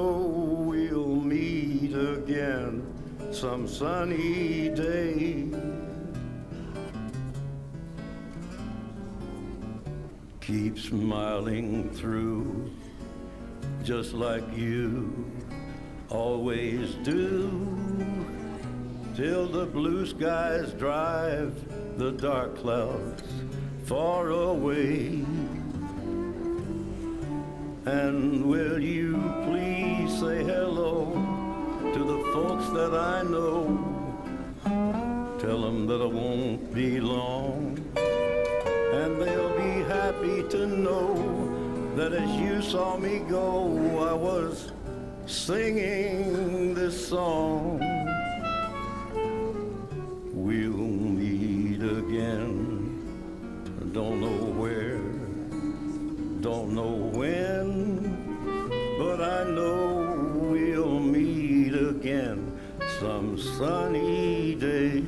We'll meet again some sunny day. Keep smiling through, just like you always do, till the blue skies drive the dark clouds far away. And will you please say hello to the folks that I know? Tell them that I won't be long, and they'll be happy to know that as you saw me go, I was singing this song. We'll meet again, don't know where, don't know when, but I know we'll meet again some sunny day.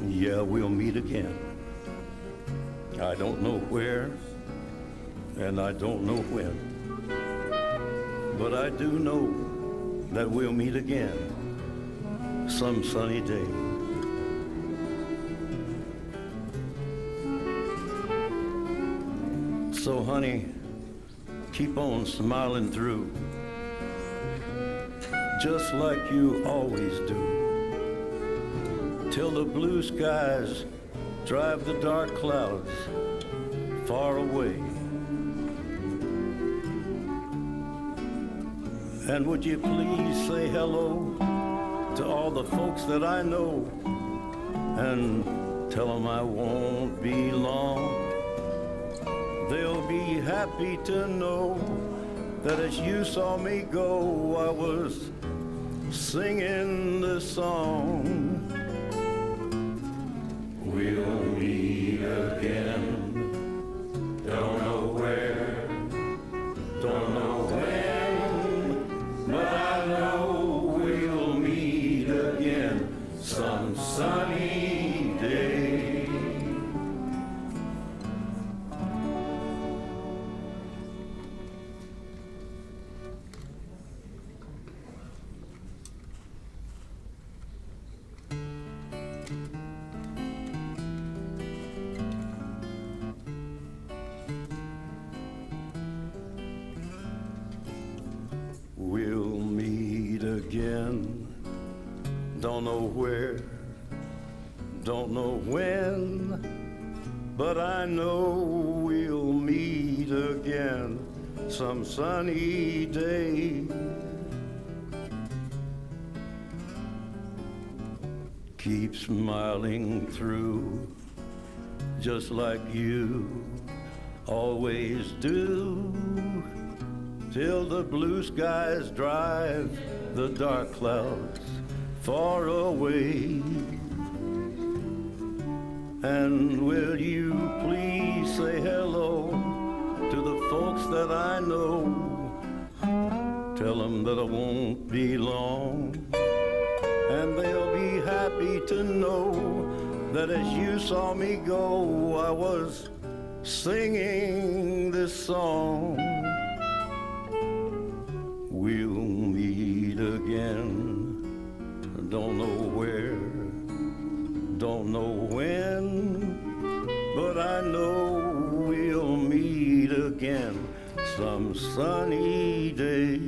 Yeah, we'll meet again. I don't know where, and I don't know when, but I do know that we'll meet again some sunny day. So honey, keep on smiling through, just like you always do, till the blue skies drive the dark clouds far away. And would you please say hello to all the folks that I know, and tell them I won't be long. They'll be happy to know that as you saw me go, I was singing this song. We'll meet again, don't know where, don't know when, but I know we'll meet again some sunny day. We'll meet again, don't know where, don't know when, but I know we'll meet again some sunny day. Keep smiling through, just like you always do, till the blue skies drive the dark clouds far away. And will you please say hello to the folks that I know? Tell them that I won't be long, and they'll be happy to know that as you saw me go, I was singing this song. We'll meet again, don't know where, don't know when, but I know we'll meet again some sunny day.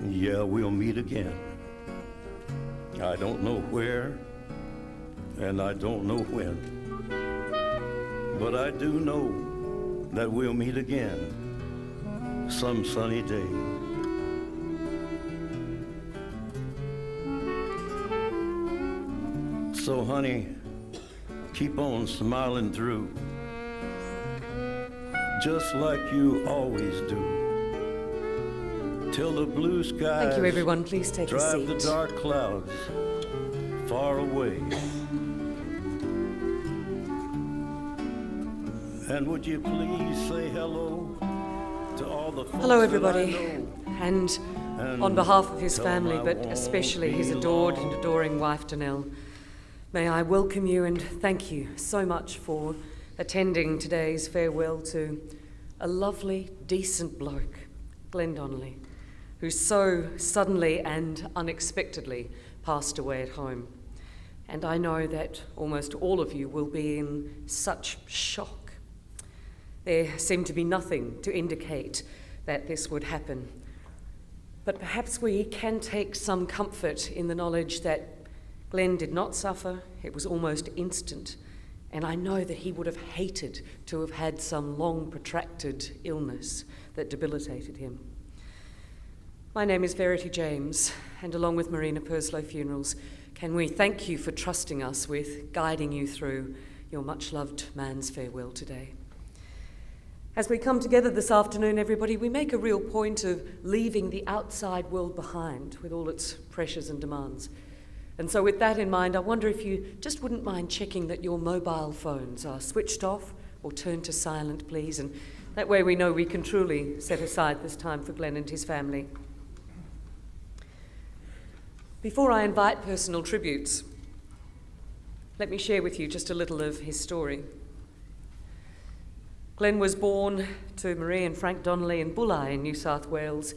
Yeah, we'll meet again. I don't know where, and I don't know when, but I do know that we'll meet again some sunny day. So honey, keep on smiling through, just like you always do, till the blue skies Thank you, everyone. Please take a drive seat. the dark clouds far away. And would you please say hello to all the folks Hello, that everybody. I know? And on behalf of his family, but especially his adored and adoring wife, Donnelly, May I welcome you and thank you so much for attending today's farewell to a lovely, decent bloke, Glenn Donnelly, who so suddenly and unexpectedly passed away at home. And I know that almost all of you will be in such shock. There seemed to be nothing to indicate that this would happen. But perhaps we can take some comfort in the knowledge that Glenn did not suffer. It was almost instant. And I know that he would have hated to have had some long, protracted illness that debilitated him. My name is Verity James, and along with Marina Purslow Funerals, can we thank you for trusting us with guiding you through your much-loved man's farewell today. As we come together this afternoon, everybody, we make a real point of leaving the outside world behind with all its pressures and demands. And so with that in mind, I wonder if you just wouldn't mind checking that your mobile phones are switched off or turned to silent, please. And that way we know we can truly set aside this time for Glenn and his family. Before I invite personal tributes, let me share with you just a little of his story. Glenn was born to Marie and Frank Donnelly in Bulli in New South Wales.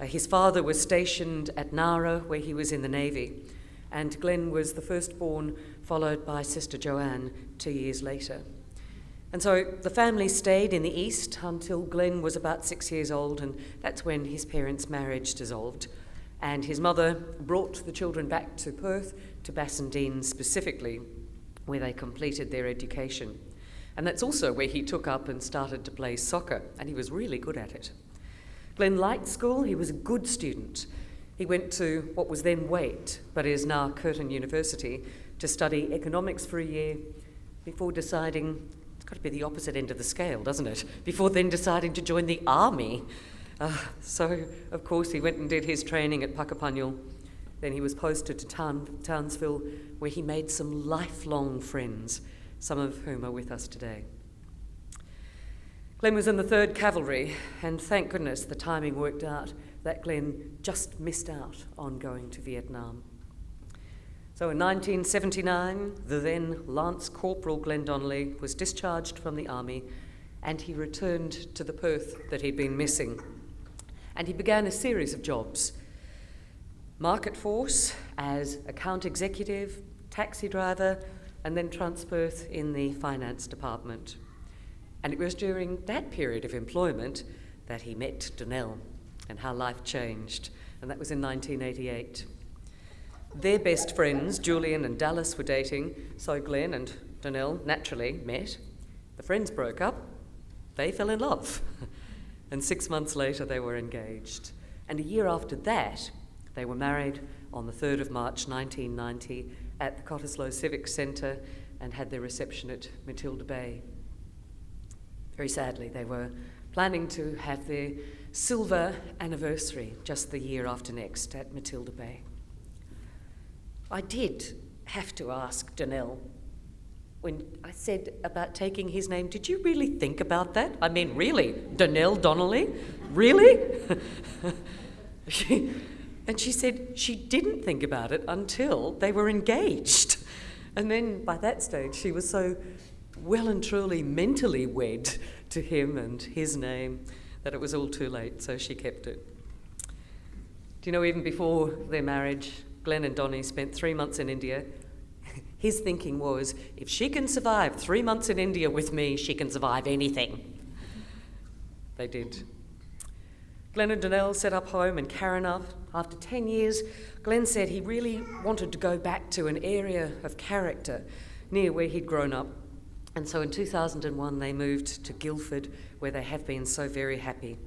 His father was stationed at Nara, where he was in the Navy. And Glenn was the firstborn, followed by Sister Joanne 2 years later. And so the family stayed in the East until Glenn was about 6 years old, and that's when his parents' marriage dissolved. And his mother brought the children back to Perth, to Bassendean specifically, where they completed their education. And that's also where he took up and started to play soccer, and he was really good at it. Glenn liked school. He was a good student. He went to what was then Waite, but is now Curtin University, to study economics for a year before deciding, it's got to be the opposite end of the scale, doesn't it? Before then deciding to join the army. So, of course, he went and did his training at Puckapunyal. Then he was posted to Townsville, where he made some lifelong friends, some of whom are with us today. Glenn was in the 3rd Cavalry, and thank goodness the timing worked out that Glenn just missed out on going to Vietnam. So in 1979, the then Lance Corporal Glenn Donnelly was discharged from the army, and he returned to the Perth that he'd been missing. And he began a series of jobs. Market force as account executive, taxi driver, and then Transperth in the finance department. And it was during that period of employment that he met Donnelly and how life changed, and that was in 1988. Their best friends, Julian and Dallas, were dating, so Glenn and Donnelly naturally met. The friends broke up, they fell in love, and 6 months later they were engaged. And a year after that, they were married on the 3rd of March 1990 at the Cottesloe Civic Centre and had their reception at Matilda Bay. Very sadly, they were planning to have their silver anniversary just the year after next at Matilda Bay. I did have to ask Donnelly, when I said about taking his name, did you really think about that? I mean, really? Donnelly? Really? And she said she didn't think about it until they were engaged. And then by that stage, she was so well and truly mentally wed to him and his name that it was all too late, so she kept it. Do you know, even before their marriage, Glenn and Donnie spent 3 months in India. His thinking was, if she can survive 3 months in India with me, she can survive anything. They did. Glenn and Donnelly set up home in Carinav. After 10 years, Glenn said he really wanted to go back to an area of character near where he'd grown up. And so in 2001, they moved to Guildford, where they have been so very happy.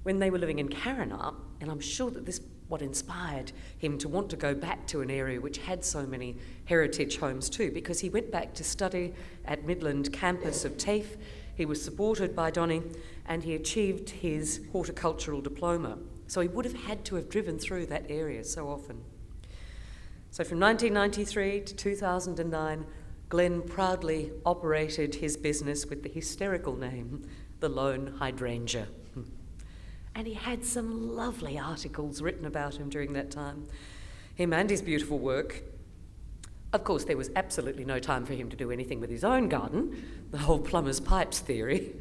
When they were living in Carinav, and I'm sure that this what inspired him to want to go back to an area which had so many heritage homes too, because he went back to study at Midland campus of TAFE. He was supported by Donnie, and he achieved his horticultural diploma. So he would have had to have driven through that area so often. So from 1993 to 2009, Glenn proudly operated his business with the hysterical name, the Lone Hydrangea. And he had some lovely articles written about him during that time, him and his beautiful work. Of course, there was absolutely no time for him to do anything with his own garden, the whole plumber's pipes theory.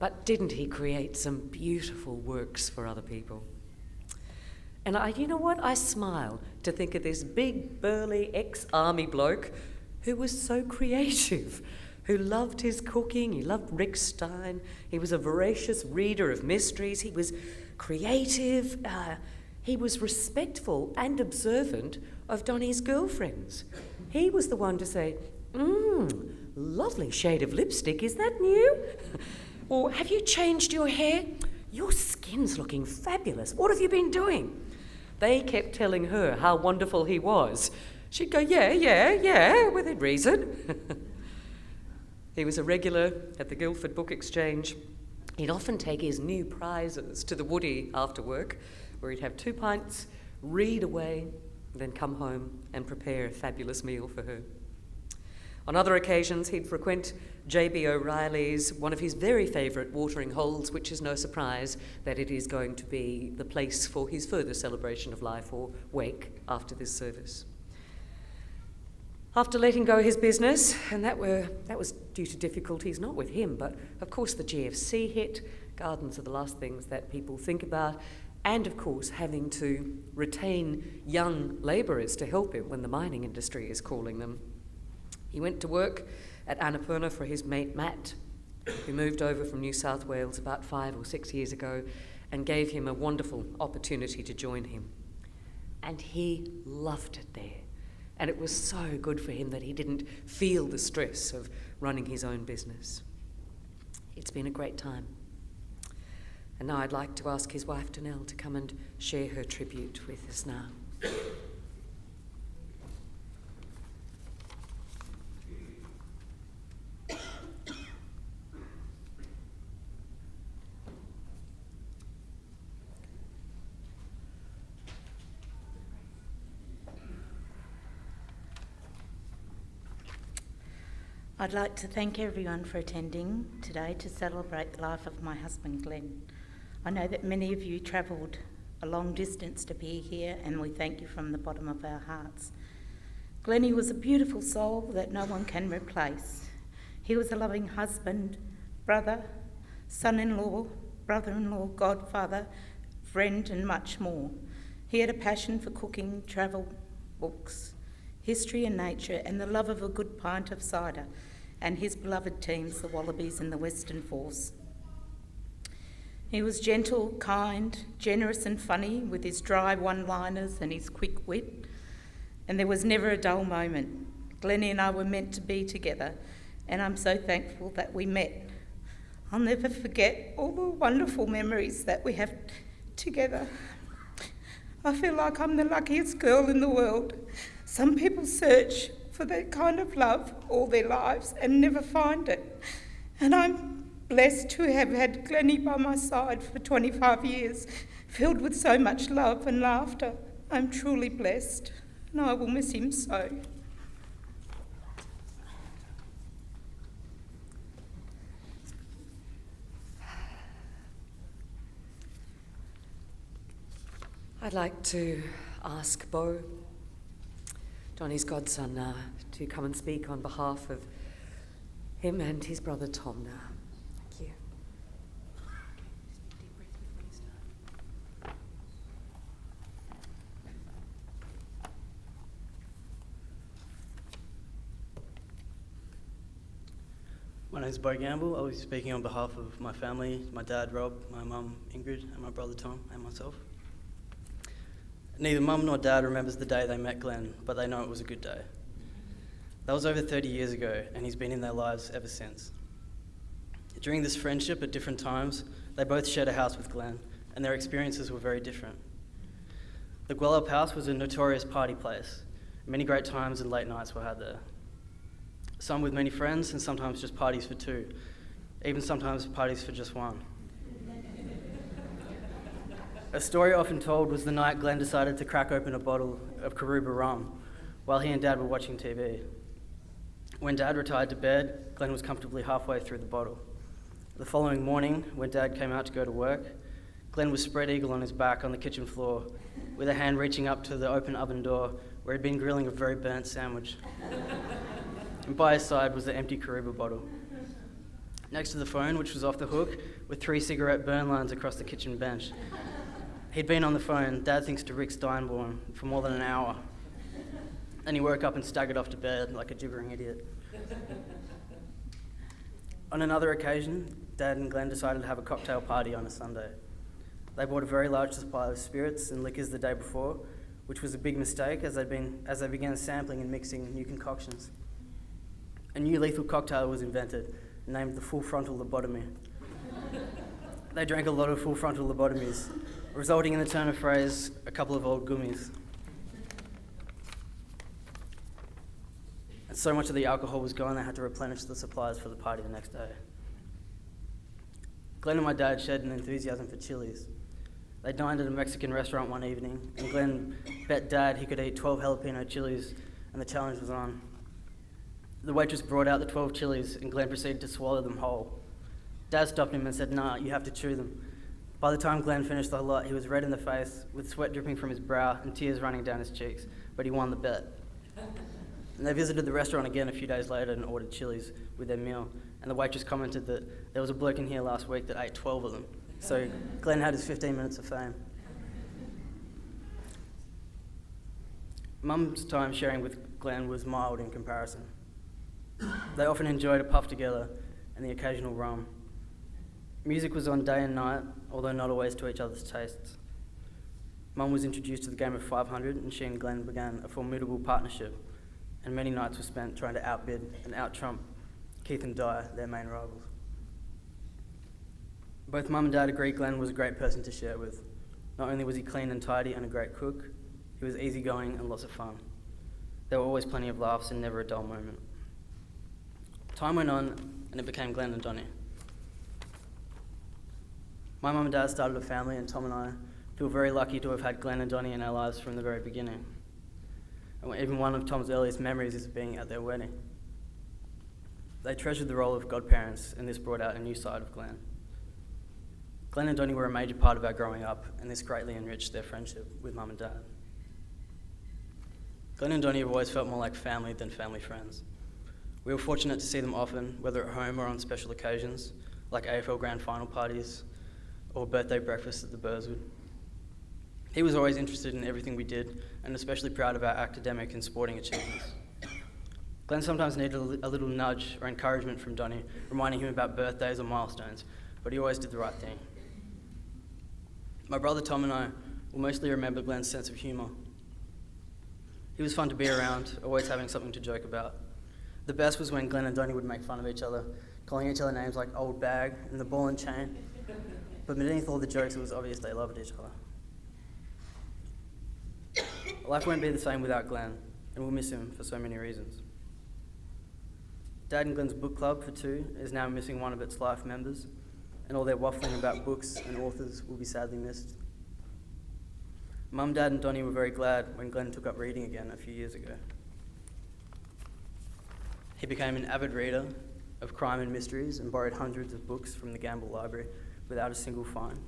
But didn't he create some beautiful works for other people? And you know what? I smile to think of this big, burly, ex-army bloke who was so creative, who loved his cooking, he loved Rick Stein, he was a voracious reader of mysteries, he was creative, he was respectful and observant of Donnie's girlfriends. He was the one to say, lovely shade of lipstick, is that new? Or, have you changed your hair? Your skin's looking fabulous. What have you been doing? They kept telling her how wonderful he was. She'd go, yeah, within reason. He was a regular at the Guildford Book Exchange. He'd often take his new prizes to the Woody after work, where he'd have 2 pints, read away, then come home and prepare a fabulous meal for her. On other occasions, he'd frequent J.B. O'Reilly's, one of his very favourite watering holes, which is no surprise that it is going to be the place for his further celebration of life or wake after this service. After letting go his business, and that was due to difficulties not with him, but of course the GFC hit, gardens are the last things that people think about, and of course having to retain young labourers to help him when the mining industry is calling them. He went to work at Annapurna for his mate Matt, who moved over from New South Wales about 5 or 6 years ago and gave him a wonderful opportunity to join him. And he loved it there. And it was so good for him that he didn't feel the stress of running his own business. It's been a great time. And now I'd like to ask his wife Donnelly to come and share her tribute with us now. I'd like to thank everyone for attending today to celebrate the life of my husband Glenn. I know that many of you travelled a long distance to be here, and we thank you from the bottom of our hearts. Glennie was a beautiful soul that no one can replace. He was a loving husband, brother, son-in-law, brother-in-law, godfather, friend, and much more. He had a passion for cooking, travel, books, history and nature, and the love of a good pint of cider, and his beloved teams, the Wallabies and the Western Force. He was gentle, kind, generous and funny, with his dry one-liners and his quick wit, and there was never a dull moment. Glennie and I were meant to be together, and I'm so thankful that we met. I'll never forget all the wonderful memories that we have together. I feel like I'm the luckiest girl in the world. Some people search for that kind of love all their lives and never find it. And I'm blessed to have had Glennie by my side for 25 years, filled with so much love and laughter. I'm truly blessed, and I will miss him so. I'd like to ask Beau, Donnie's godson, now, to come and speak on behalf of him and his brother Tom now. Thank you. My name is Beau Gamble. I'll be speaking on behalf of my family, my dad Rob, my mum Ingrid, and my brother Tom, and myself. Neither mum nor dad remembers the day they met Glenn, but they know it was a good day. That was over 30 years ago, and he's been in their lives ever since. During this friendship, at different times, they both shared a house with Glenn, and their experiences were very different. The Gwelup house was a notorious party place. Many great times and late nights were had there. Some with many friends, and sometimes just parties for two, even sometimes parties for just one. A story often told was the night Glenn decided to crack open a bottle of Karuba rum while he and Dad were watching TV. When Dad retired to bed, Glenn was comfortably halfway through the bottle. The following morning, when Dad came out to go to work, Glenn was spread eagle on his back on the kitchen floor with a hand reaching up to the open oven door where he'd been grilling a very burnt sandwich. And by his side was the empty Kariba bottle. Next to the phone, which was off the hook, were 3 cigarette burn lines across the kitchen bench. He'd been on the phone, Dad thinks to Rick Steinborn, for more than an hour. Then he woke up and staggered off to bed like a gibbering idiot. On another occasion, Dad and Glenn decided to have a cocktail party on a Sunday. They bought a very large supply of spirits and liquors the day before, which was a big mistake as they began sampling and mixing new concoctions. A new lethal cocktail was invented, named the full frontal lobotomy. They drank a lot of full frontal lobotomies, resulting in the turn of phrase, a couple of old gummies. And so much of the alcohol was gone, they had to replenish the supplies for the party the next day. Glenn and my dad shared an enthusiasm for chilies. They dined at a Mexican restaurant one evening, and Glenn bet Dad he could eat 12 jalapeno chilies, and the challenge was on. The waitress brought out the 12 chilies, and Glenn proceeded to swallow them whole. Dad stopped him and said, "Nah, you have to chew them." By the time Glenn finished the lot, he was red in the face, with sweat dripping from his brow and tears running down his cheeks, but he won the bet. And they visited the restaurant again a few days later and ordered chilies with their meal, and the waitress commented that there was a bloke in here last week that ate 12 of them. So Glenn had his 15 minutes of fame. Mum's time sharing with Glenn was mild in comparison. They often enjoyed a puff together and the occasional rum. Music was on day and night, although not always to each other's tastes. Mum was introduced to the game of 500, and she and Glenn began a formidable partnership, and many nights were spent trying to outbid and out-trump Keith and Di, their main rivals. Both Mum and Dad agreed Glenn was a great person to share with. Not only was he clean and tidy and a great cook, he was easygoing and lots of fun. There were always plenty of laughs and never a dull moment. Time went on, and it became Glenn and Donnie. My mum and dad started a family, and Tom and I feel very lucky to have had Glenn and Donnie in our lives from the very beginning. And even one of Tom's earliest memories is being at their wedding. They treasured the role of godparents, and this brought out a new side of Glenn. Glenn and Donnie were a major part of our growing up, and this greatly enriched their friendship with Mum and Dad. Glenn and Donnie have always felt more like family than family friends. We were fortunate to see them often, whether at home or on special occasions, like AFL Grand Final parties or birthday breakfasts at the Burswood. He was always interested in everything we did, and especially proud of our academic and sporting achievements. Glenn sometimes needed a little nudge or encouragement from Donnie, reminding him about birthdays or milestones, but he always did the right thing. My brother Tom and I will mostly remember Glenn's sense of humour. He was fun to be around, always having something to joke about. The best was when Glenn and Donnie would make fun of each other, calling each other names like old bag and the ball and chain. But beneath all the jokes, it was obvious they loved each other. Life won't be the same without Glenn, and we'll miss him for so many reasons. Dad and Glenn's book club for two is now missing one of its life members, and all their waffling about books and authors will be sadly missed. Mum, Dad and Donnie were very glad when Glenn took up reading again a few years ago. He became an avid reader of crime and mysteries and borrowed hundreds of books from the Gamble Library without a single fine.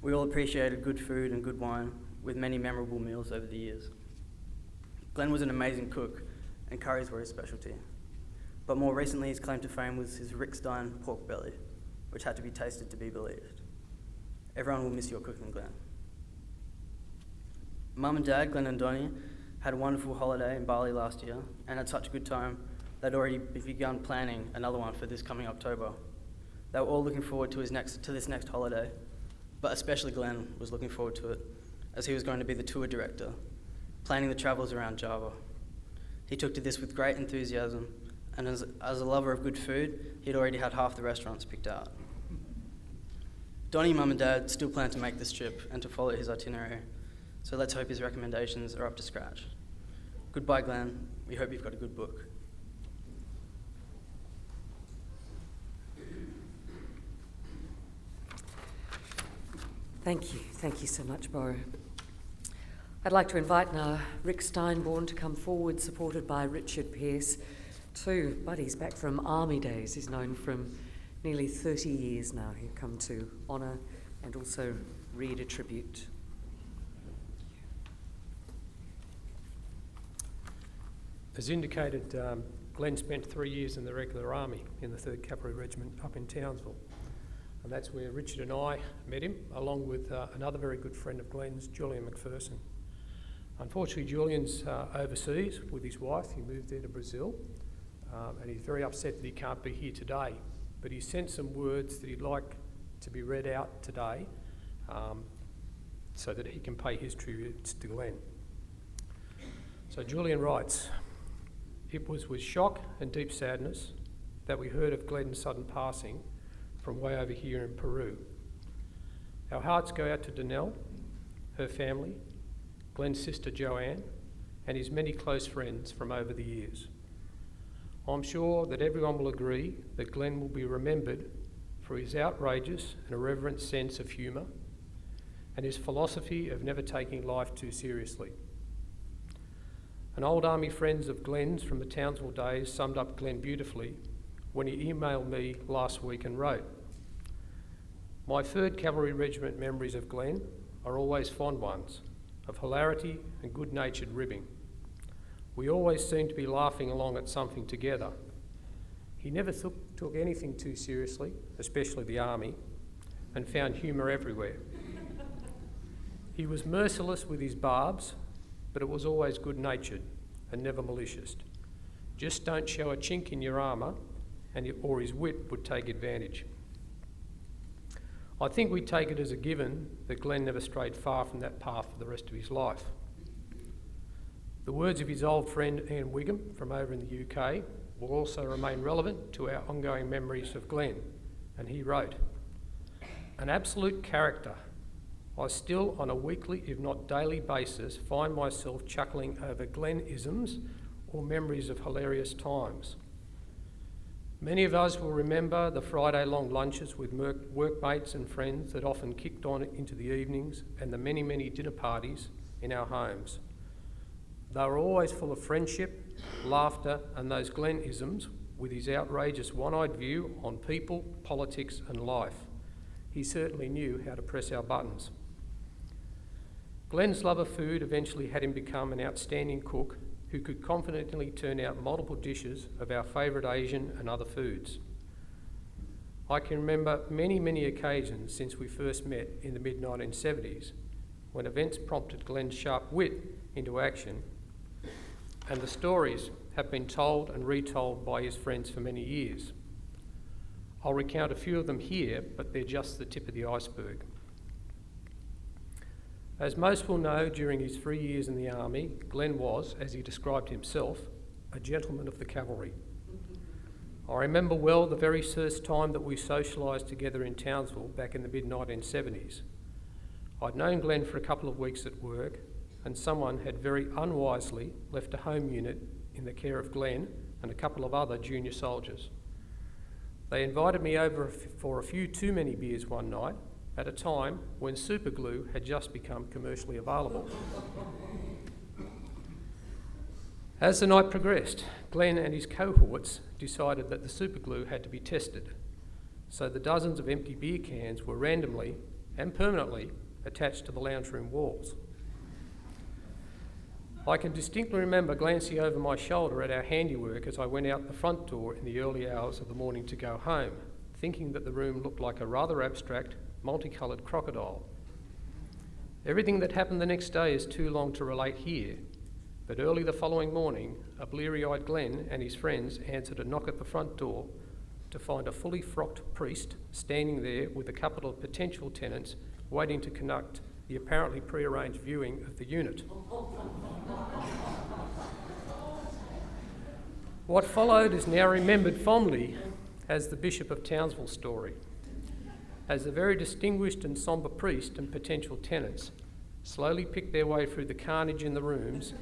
We all appreciated good food and good wine, with many memorable meals over the years. Glenn was an amazing cook, and curries were his specialty. But more recently, his claim to fame was his Rick Stein pork belly, which had to be tasted to be believed. Everyone will miss your cooking, Glenn. Mum and Dad, Glenn and Donnie, had a wonderful holiday in Bali last year and had such a good time they'd already begun planning another one for this coming October. They were all looking forward to this next holiday, but especially Glenn was looking forward to it, as he was going to be the tour director, planning the travels around Java. He took to this with great enthusiasm, and as a lover of good food, he'd already had half the restaurants picked out. Donnie, Mum and Dad still plan to make this trip and to follow his itinerary, so let's hope his recommendations are up to scratch. Goodbye, Glenn. We hope you've got a good book. Thank you so much, Bo. I'd like to invite now Rick Steinborn to come forward, supported by Richard Pearce. Two buddies back from Army days. He's known from nearly 30 years now. He'll come to honour and also read a tribute. As indicated, Glenn spent 3 years in the regular army in the 3rd Cavalry Regiment up in Townsville. And that's where Richard and I met him, along with another very good friend of Glenn's, Julian McPherson. Unfortunately, Julian's overseas with his wife. He moved there to Brazil, and he's very upset that he can't be here today. But he sent some words that he'd like to be read out today, so that he can pay his tributes to Glenn. So Julian writes, "It was with shock and deep sadness that we heard of Glenn's sudden passing from way over here in Peru. Our hearts go out to Donnelly, her family, Glenn's sister Joanne, and his many close friends from over the years. I'm sure that everyone will agree that Glenn will be remembered for his outrageous and irreverent sense of humour and his philosophy of never taking life too seriously. An old army friend of Glenn's from the Townsville days summed up Glenn beautifully when he emailed me last week and wrote, "My 3rd Cavalry Regiment memories of Glenn are always fond ones, of hilarity and good-natured ribbing. We always seemed to be laughing along at something together. He never took anything too seriously, especially the army, and found humour everywhere. He was merciless with his barbs, but it was always good-natured and never malicious. Just don't show a chink in your armour, or his wit would take advantage. I think we take it as a given that Glenn never strayed far from that path for the rest of his life." The words of his old friend Ian Wigham from over in the UK will also remain relevant to our ongoing memories of Glenn, and he wrote, "An absolute character. I still, on a weekly, if not daily basis, find myself chuckling over Glenn-isms or memories of hilarious times. Many of us will remember the Friday-long lunches with workmates and friends that often kicked on into the evenings and the many, many dinner parties in our homes. They were always full of friendship, laughter, and those Glenn-isms with his outrageous one-eyed view on people, politics, and life. He certainly knew how to press our buttons. Glenn's love of food eventually had him become an outstanding cook who could confidently turn out multiple dishes of our favourite Asian and other foods. I can remember many, many occasions since we first met in the mid-1970s when events prompted Glenn's sharp wit into action, and the stories have been told and retold by his friends for many years. I'll recount a few of them here, but they're just the tip of the iceberg. As most will know, during his 3 years in the army, Glenn was, as he described himself, a gentleman of the cavalry. I remember well the very first time that we socialised together in Townsville back in the mid-1970s. I'd known Glenn for a couple of weeks at work, and someone had very unwisely left a home unit in the care of Glenn and a couple of other junior soldiers. They invited me over for a few too many beers one night, at a time when super glue had just become commercially available. As the night progressed, Glenn and his cohorts decided that the super glue had to be tested, so the dozens of empty beer cans were randomly and permanently attached to the lounge room walls. I can distinctly remember glancing over my shoulder at our handiwork as I went out the front door in the early hours of the morning to go home, thinking that the room looked like a rather abstract, multicoloured crocodile. Everything that happened the next day is too long to relate here, but early the following morning, a bleary-eyed Glenn and his friends answered a knock at the front door to find a fully frocked priest standing there with a couple of potential tenants waiting to conduct the apparently pre-arranged viewing of the unit. What followed is now remembered fondly as the Bishop of Townsville story, as the very distinguished and sombre priest and potential tenants slowly picked their way through the carnage in the rooms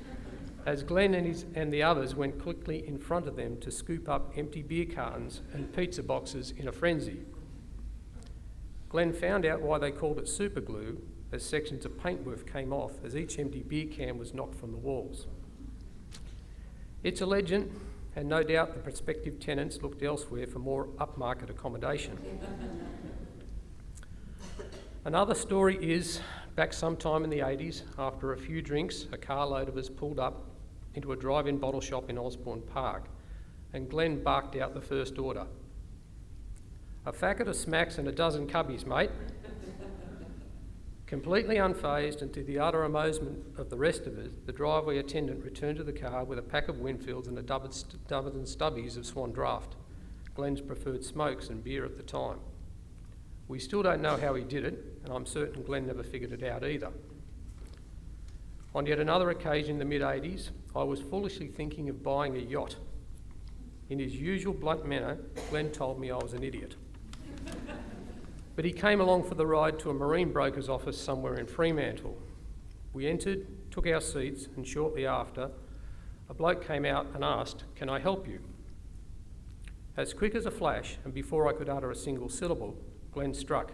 as Glenn and the others went quickly in front of them to scoop up empty beer cartons and pizza boxes in a frenzy. Glenn found out why they called it super glue as sections of paintwork came off as each empty beer can was knocked from the walls. It's a legend, and no doubt the prospective tenants looked elsewhere for more upmarket accommodation. Another story is, back sometime in the 80s, after a few drinks, a carload of us pulled up into a drive-in bottle shop in Osborne Park, and Glenn barked out the first order. "A packet of smacks and a dozen cubbies, mate." Completely unfazed and to the utter amazement of the rest of us, the driveway attendant returned to the car with a pack of Winfields and a dozen stubbies of Swan Draft, Glenn's preferred smokes and beer at the time. We still don't know how he did it, and I'm certain Glenn never figured it out either. On yet another occasion in the mid-80s, I was foolishly thinking of buying a yacht. In his usual blunt manner, Glenn told me I was an idiot. But he came along for the ride to a marine broker's office somewhere in Fremantle. We entered, took our seats, and shortly after, a bloke came out and asked, "Can I help you?" As quick as a flash, and before I could utter a single syllable, Glenn struck.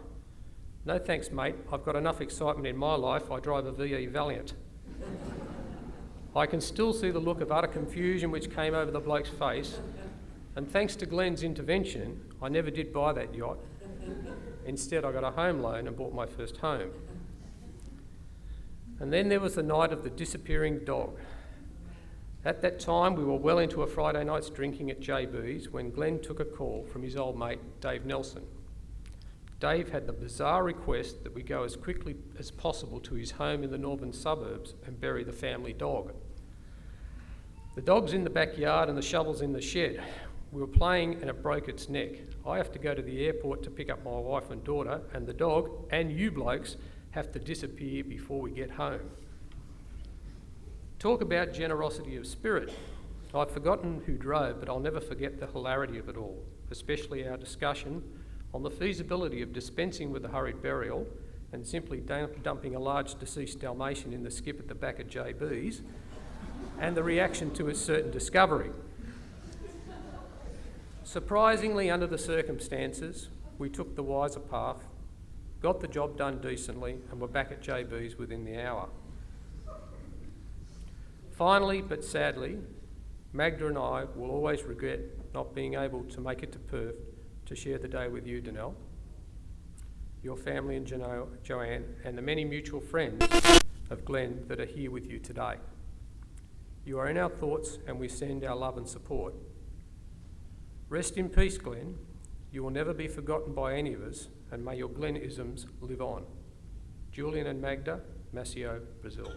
"No thanks, mate. I've got enough excitement in my life. I drive a VE Valiant." I can still see the look of utter confusion which came over the bloke's face, and thanks to Glenn's intervention, I never did buy that yacht. Instead, I got a home loan and bought my first home. And then there was the night of the disappearing dog. At that time, we were well into a Friday night's drinking at JB's when Glenn took a call from his old mate, Dave Nelson. Dave had the bizarre request that we go as quickly as possible to his home in the northern suburbs and bury the family dog. The dog's in the backyard and the shovel's in the shed. We were playing and it broke its neck. I have to go to the airport to pick up my wife and daughter, and the dog, and you blokes, have to disappear before we get home. Talk about generosity of spirit. I've forgotten who drove, but I'll never forget the hilarity of it all, especially our discussion on the feasibility of dispensing with the hurried burial and simply dumping a large deceased Dalmatian in the skip at the back of JB's, and the reaction to its certain discovery. Surprisingly, under the circumstances, we took the wiser path, got the job done decently, and were back at JB's within the hour. Finally, but sadly, Magda and I will always regret not being able to make it to Perth to share the day with you, Donnelly, your family and Joanne, and the many mutual friends of Glenn that are here with you today. You are in our thoughts and we send our love and support. Rest in peace, Glenn. You will never be forgotten by any of us, and may your Glennisms live on. Julian and Magda, Maceo, Brazil.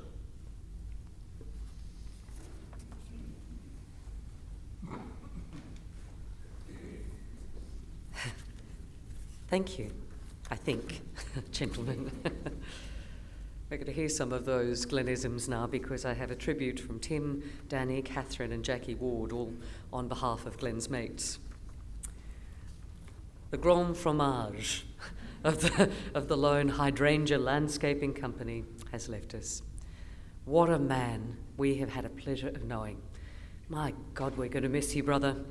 Thank you, I think, gentlemen. We're going to hear some of those Glennisms now because I have a tribute from Tim, Danny, Catherine and Jackie Ward, all on behalf of Glenn's mates. The Grand Fromage of the lone Hydrangea Landscaping Company has left us. What a man we have had a pleasure of knowing. My God, we're going to miss you, brother.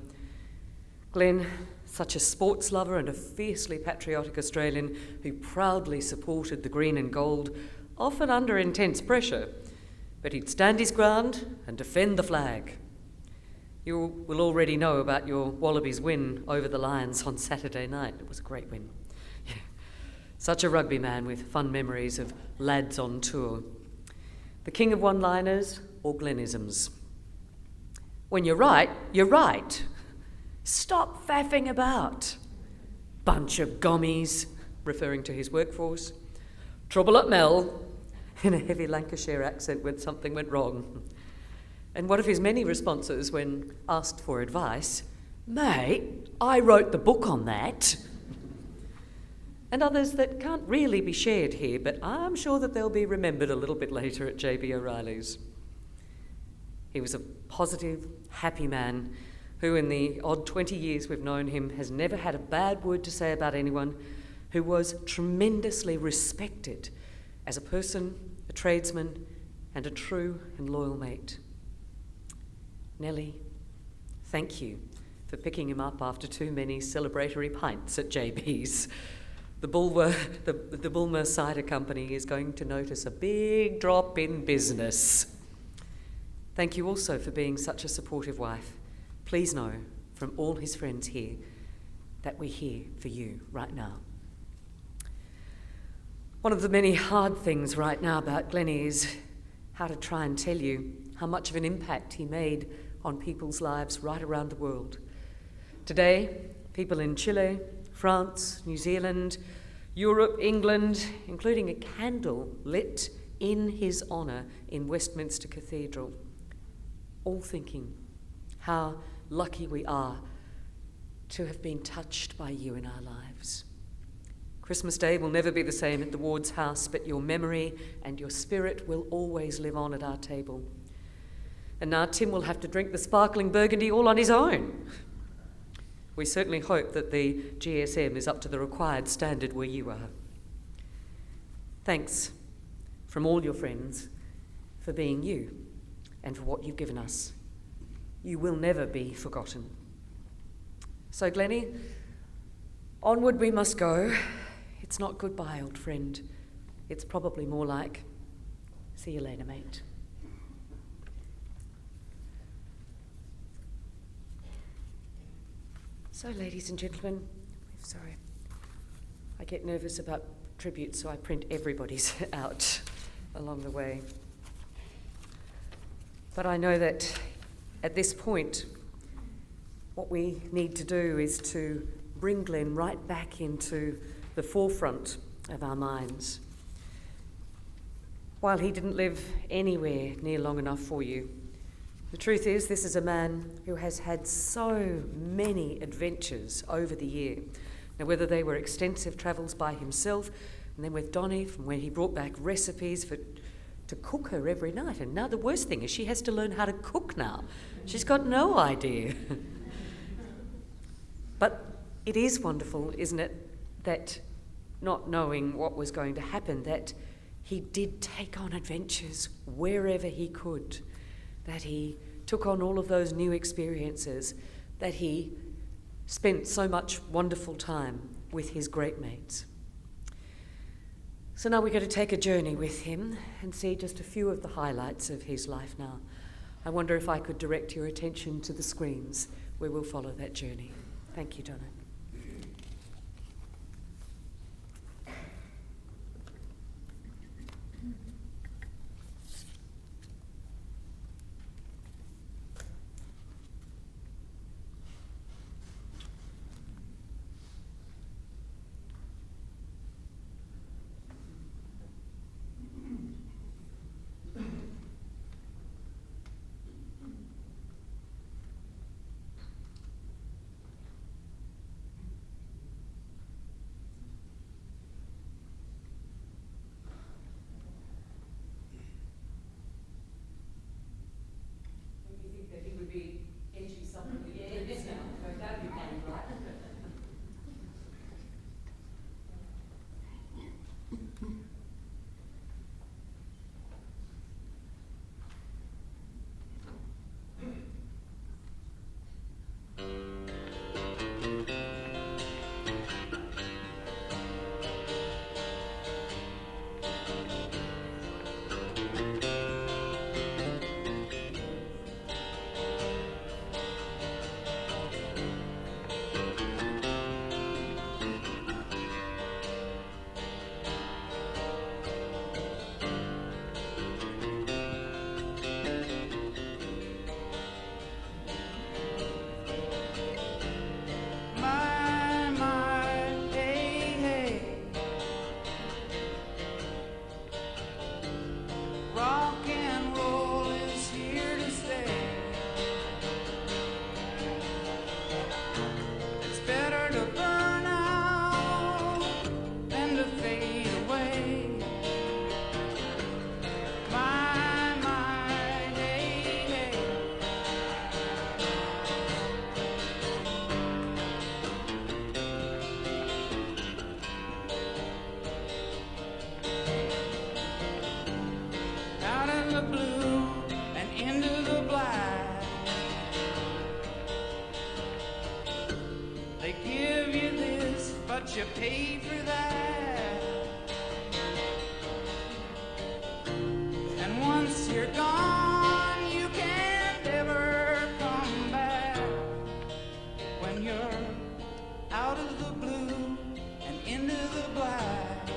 Glenn, such a sports lover and a fiercely patriotic Australian who proudly supported the green and gold, often under intense pressure, but he'd stand his ground and defend the flag. You will already know about your Wallabies win over the Lions on Saturday night. It was a great win. Yeah. Such a rugby man with fun memories of lads on tour. The king of one-liners or Glennisms. When you're right, you're right. Stop faffing about. Bunch of gommies, referring to his workforce. Trouble at Mel, in a heavy Lancashire accent when something went wrong. And one of his many responses when asked for advice, "Mate, I wrote the book on that." And others that can't really be shared here, but I'm sure that they'll be remembered a little bit later at JB O'Reilly's. He was a positive, happy man who in the odd 20 years we've known him has never had a bad word to say about anyone, who was tremendously respected as a person, a tradesman, and a true and loyal mate. Nellie, thank you for picking him up after too many celebratory pints at JB's. The Bulmer Cider Company is going to notice a big drop in business. Thank you also for being such a supportive wife. Please know from all his friends here that we're here for you right now. One of the many hard things right now about Glennie is how to try and tell you how much of an impact he made on people's lives right around the world. Today, people in Chile, France, New Zealand, Europe, England, including a candle lit in his honour in Westminster Cathedral, all thinking how lucky we are to have been touched by you in our lives. Christmas Day will never be the same at the Ward's house, but your memory and your spirit will always live on at our table. And now Tim will have to drink the sparkling burgundy all on his own. We certainly hope that the GSM is up to the required standard where you are. Thanks from all your friends for being you and for what you've given us. You will never be forgotten. So, Glennie, onward we must go. It's not goodbye, old friend. It's probably more like, see you later, mate. So, ladies and gentlemen, sorry, I get nervous about tributes, so I print everybody's out along the way. But I know that at this point, what we need to do is to bring Glenn right back into the forefront of our minds. While he didn't live anywhere near long enough for you, the truth is this is a man who has had so many adventures over the year. Now, whether they were extensive travels by himself, and then with Donnie, from where he brought back recipes to cook her every night. And now the worst thing is she has to learn how to cook now. She's got no idea. But it is wonderful, isn't it, that not knowing what was going to happen, that he did take on adventures wherever he could, that he took on all of those new experiences, that he spent so much wonderful time with his great mates. So now we're going to take a journey with him and see just a few of the highlights of his life now. I wonder if I could direct your attention to the screens where we'll follow that journey. Thank you, Donna. You pay for that, and once you're gone, you can't ever come back. When you're out of the blue and into the black,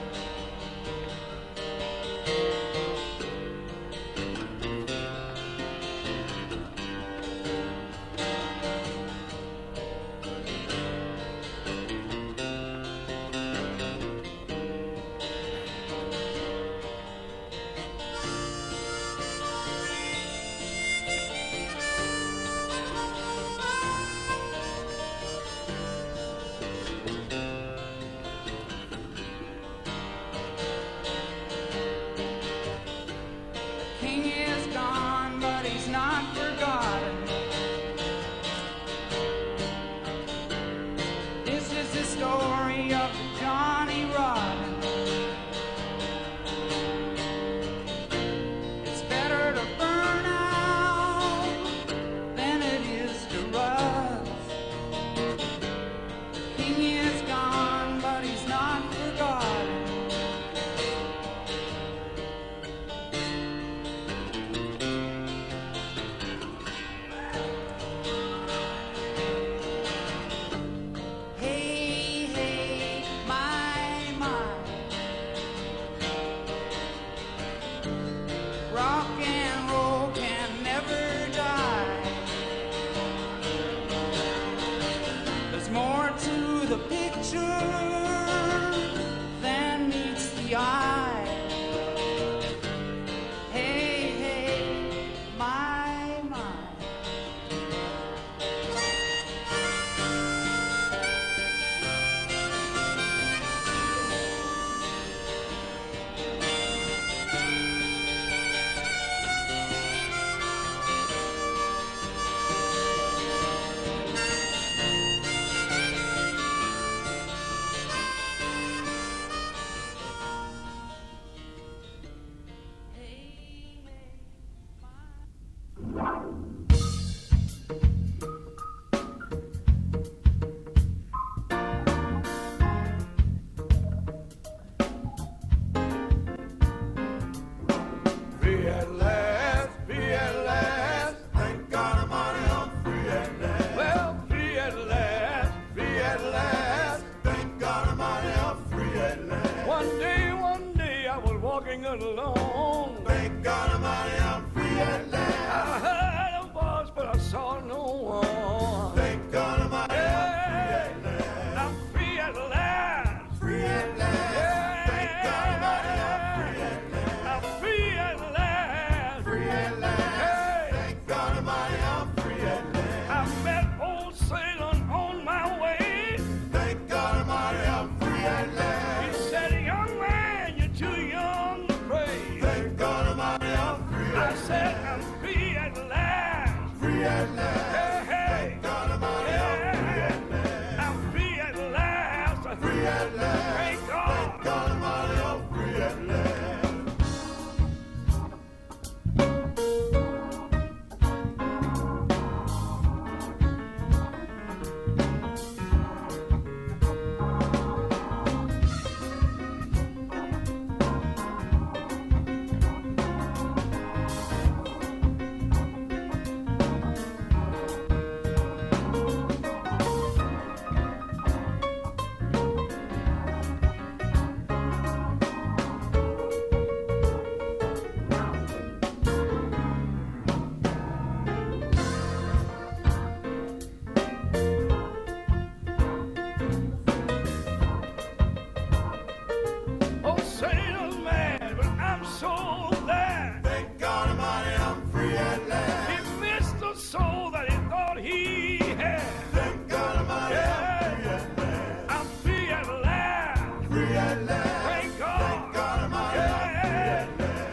what he had. Thank God Almighty, Yeah. I'm free at last. free at last. Thank God. Thank God Almighty, Yeah.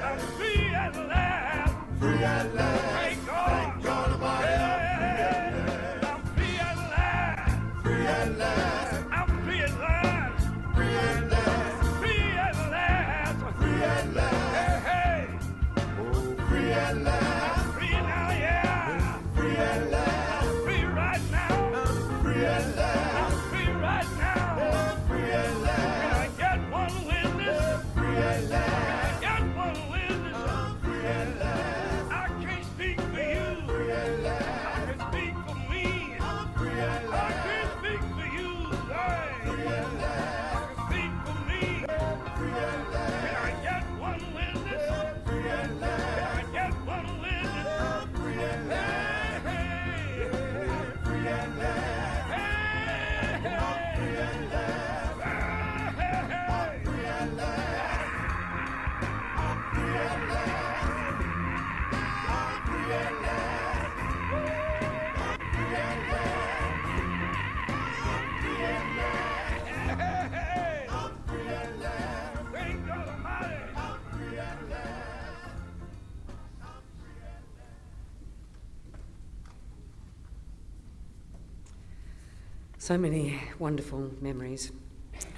I'm free at last. free at last. Thank God. Thank God Almighty, Yeah. I'm free at last. free at last. I'm free at last. Free at last. Free at last. Free at last. Hey, hey. Oh, free at last. I'm free now, yeah. Free at last. I'm free right now. Free at last. I'm free right now. Free at Can last. I get one witness? Free at Can last. I get one witness? Free at last. I can't speak for you. Free at I last. can speak for me. Free at I last. can't speak for you. Hey. Free at I last. can speak for me. Free at last. Can I get one witness? Free at Can last. I get one witness? Free at last. Hey, hey. Free at last. Hey, hey. Free at last. Hey, hey. Free at last. Free at last. Free at last. Free at last. Free at last. Hey, Free at last. thank God Almighty. Free at last. So many wonderful memories.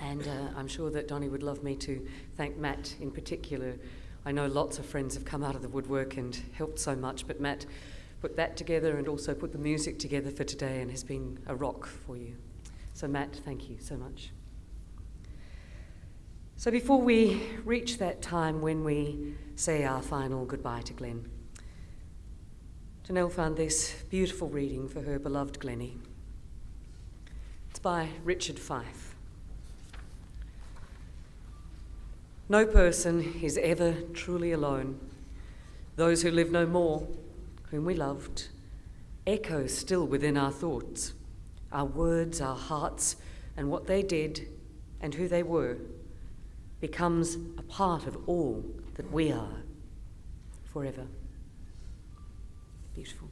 And I'm sure that Donnie would love me to thank Matt in particular. I know lots of friends have come out of the woodwork and helped so much, but Matt put that together and also put the music together for today and has been a rock for you. So Matt, thank you so much. So before we reach that time when we say our final goodbye to Glenn, Janelle found this beautiful reading for her beloved Glennie. It's by Richard Fyfe. No person is ever truly alone. Those who live no more, whom we loved, echo still within our thoughts, our words, our hearts, and what they did and who they were becomes a part of all that we are forever. Beautiful.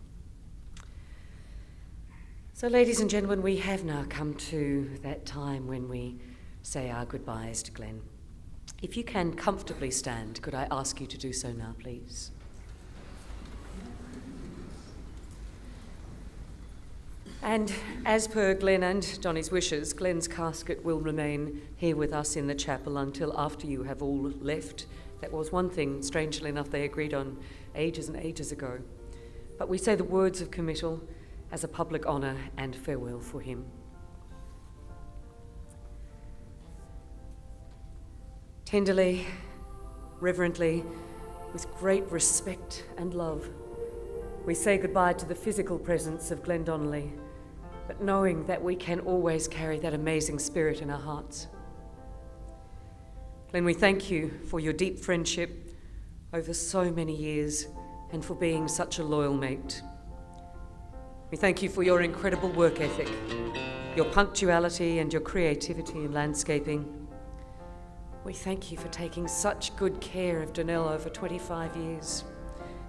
So, ladies and gentlemen, we have now come to that time when we say our goodbyes to Glenn. If you can comfortably stand, could I ask you to do so now, please? And as per Glenn and Donnie's wishes, Glenn's casket will remain here with us in the chapel until after you have all left. That was one thing, strangely enough, they agreed on ages and ages ago. But we say the words of committal as a public honour and farewell for him. Tenderly, reverently, with great respect and love, we say goodbye to the physical presence of Glenn Donnelly, but knowing that we can always carry that amazing spirit in our hearts. Glenn, we thank you for your deep friendship over so many years and for being such a loyal mate. We thank you for your incredible work ethic, your punctuality and your creativity in landscaping. We thank you for taking such good care of Donnelly over 25 years,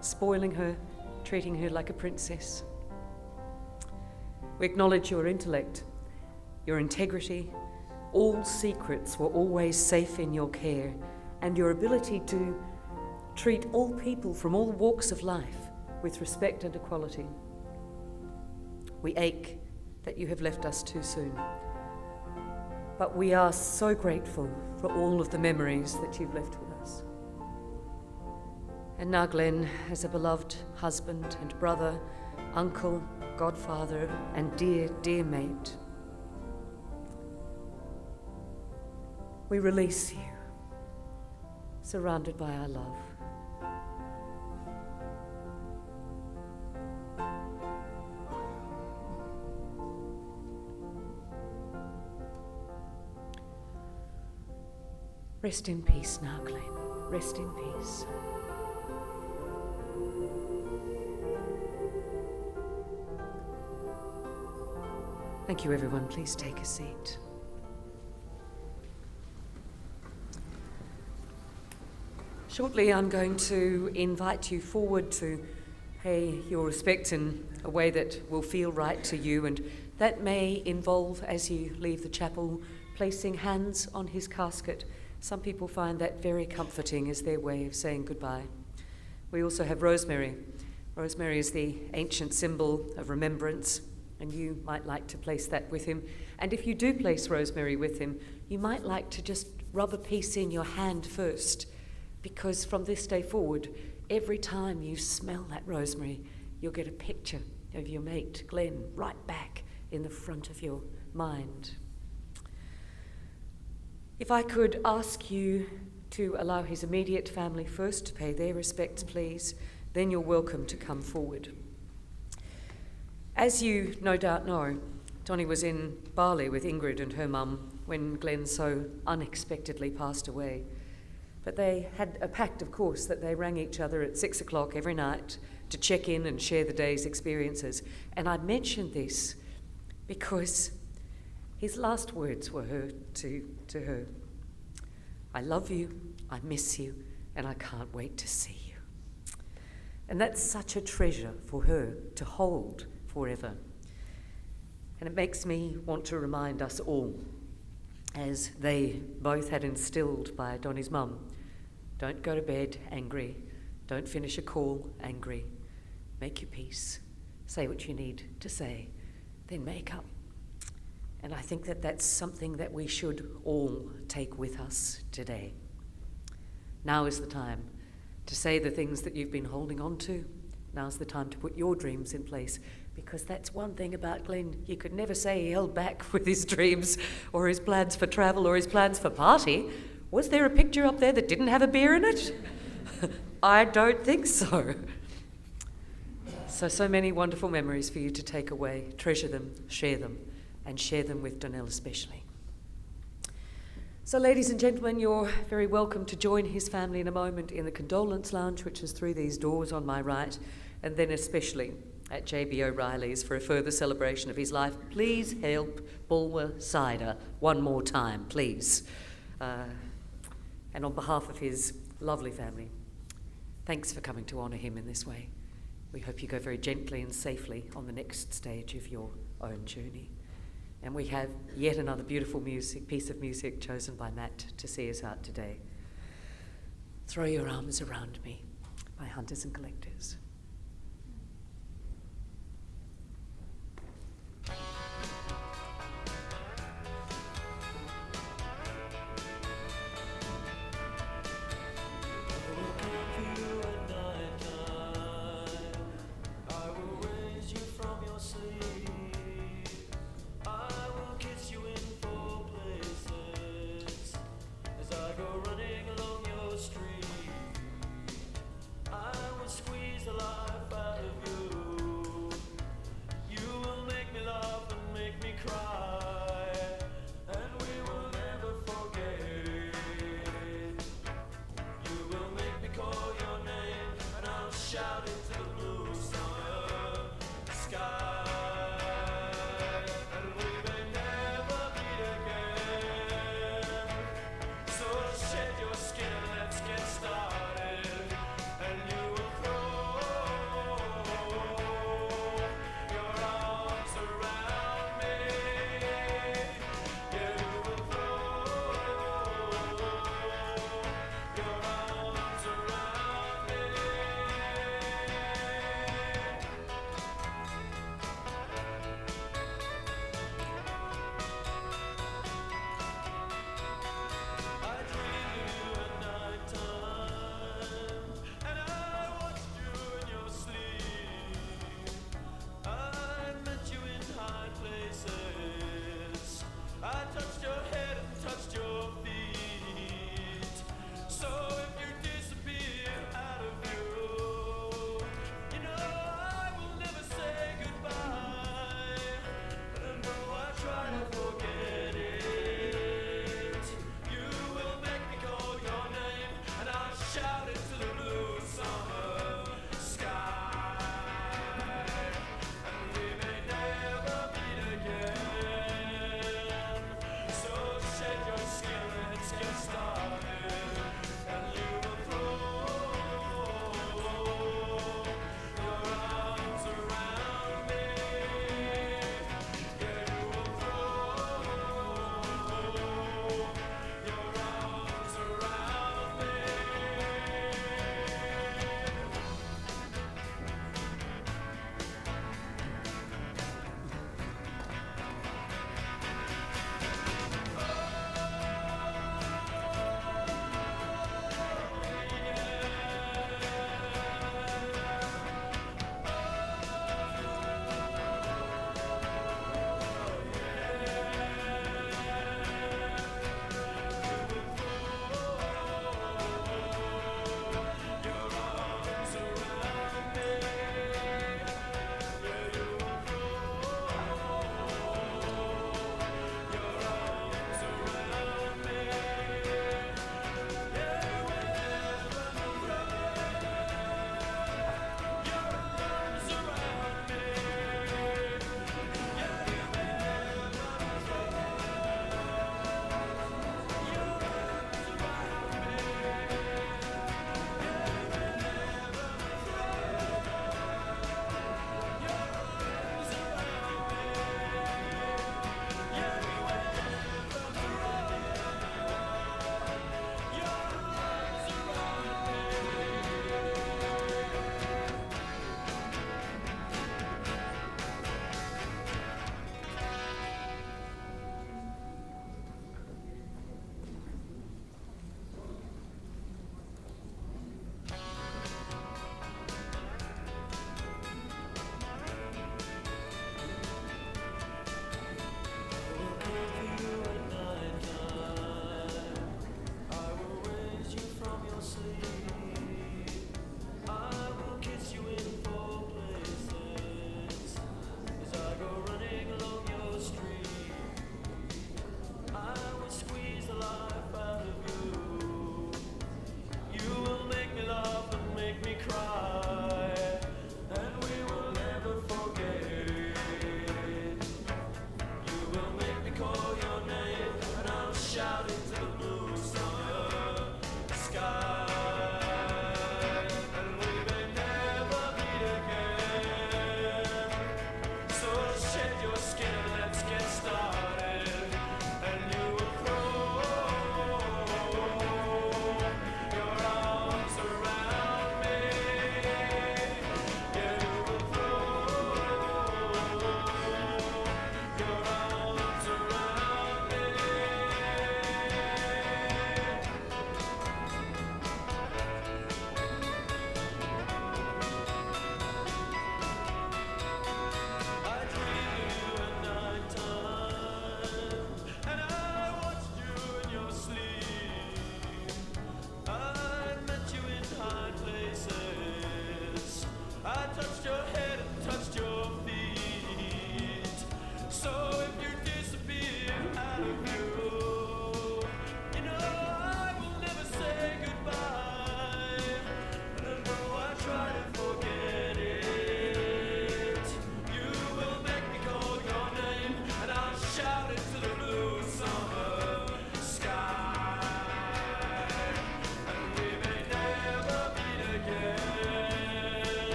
spoiling her, treating her like a princess. We acknowledge your intellect, your integrity. All secrets were always safe in your care, and your ability to treat all people from all walks of life with respect and equality. We ache that you have left us too soon, but we are so grateful for all of the memories that you've left with us. And now, Glenn, as a beloved husband and brother, uncle, godfather, and dear, dear mate, we release you, surrounded by our love. Rest in peace now, Glenn. Rest in peace. Thank you, everyone. Please take a seat. Shortly, I'm going to invite you forward to pay your respects in a way that will feel right to you, and that may involve, as you leave the chapel, placing hands on his casket. Some people find that very comforting as their way of saying goodbye. We also have rosemary. Rosemary is the ancient symbol of remembrance, and you might like to place that with him. And if you do place rosemary with him, you might like to just rub a piece in your hand first, because from this day forward, every time you smell that rosemary, you'll get a picture of your mate, Glenn, right back in the front of your mind. If I could ask you to allow his immediate family first to pay their respects, please, then you're welcome to come forward. As you no doubt know, Donnie was in Bali with Ingrid and her mum when Glenn so unexpectedly passed away. But they had a pact, of course, that they rang each other at 6 o'clock every night to check in and share the day's experiences. And I mentioned this because his last words were to her, "I love you, I miss you, and I can't wait to see you." And that's such a treasure for her to hold forever. And it makes me want to remind us all, as they both had instilled by Donnie's mum, don't go to bed angry, don't finish a call angry, make your peace, say what you need to say, then make up. And I think that that's something that we should all take with us today. Now is the time to say the things that you've been holding on to. Now's the time to put your dreams in place, because that's one thing about Glenn. You could never say he held back with his dreams or his plans for travel or his plans for party. Was there a picture up there that didn't have a beer in it? I don't think so. So many wonderful memories for you to take away. Treasure them, and share them with Donnelly especially. So ladies and gentlemen, you're very welcome to join his family in a moment in the condolence lounge, which is through these doors on my right, and then especially at J.B. O'Reilly's for a further celebration of his life. Please help Bulwer cider one more time, please. And on behalf of his lovely family, thanks for coming to honour him in this way. We hope you go very gently and safely on the next stage of your own journey. And we have yet another beautiful piece of music chosen by Matt to see us out today. Throw Your Arms Around Me by Hunters and Collectors.